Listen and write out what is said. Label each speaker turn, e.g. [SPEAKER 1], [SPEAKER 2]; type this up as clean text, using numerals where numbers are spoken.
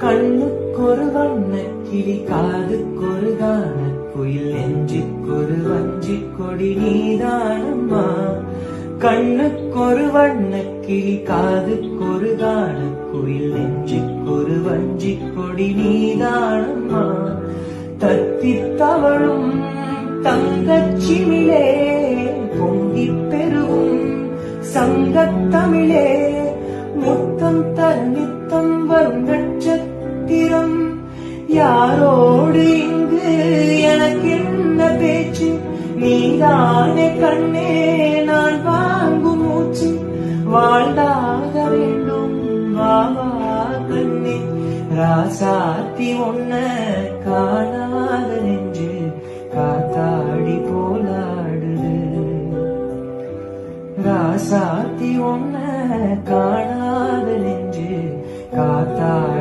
[SPEAKER 1] கண்ணுக்கொரு வண்ணக்கிளி காதுக்கொரு கானக்குயில் நெஞ்சுக்கொரு வஞ்சிக் கொடி நீதானம்மா. கண்ணுக்கொரு வண்ணக்கிளி காதுக்கொரு கானக்குயில் நெஞ்சுக்கொரு வஞ்சிக் கொடி நீதானம்மா. தத்தித் தவழும் தங்கச்சிமிழே பொங்கிப் பெருகும் சங்கத்தமிழே முத்தம் தர நித்தம் வரும் நட்சத்திரம். யாரோடு இங்கு எனக்கு என்ன பேச்சு, நீதானே கண்ணே நான் வாங்கும் மூச்சு. வாழ்ந்தாக வேண்டும் வாவா கண்ணே, ராசாத்தி ஒன்ன காணாத நெஞ்சு காத்தாடி போலாடுது. ராசாத்தி ஒன்ன காணாத நெஞ்சு காத்தாடி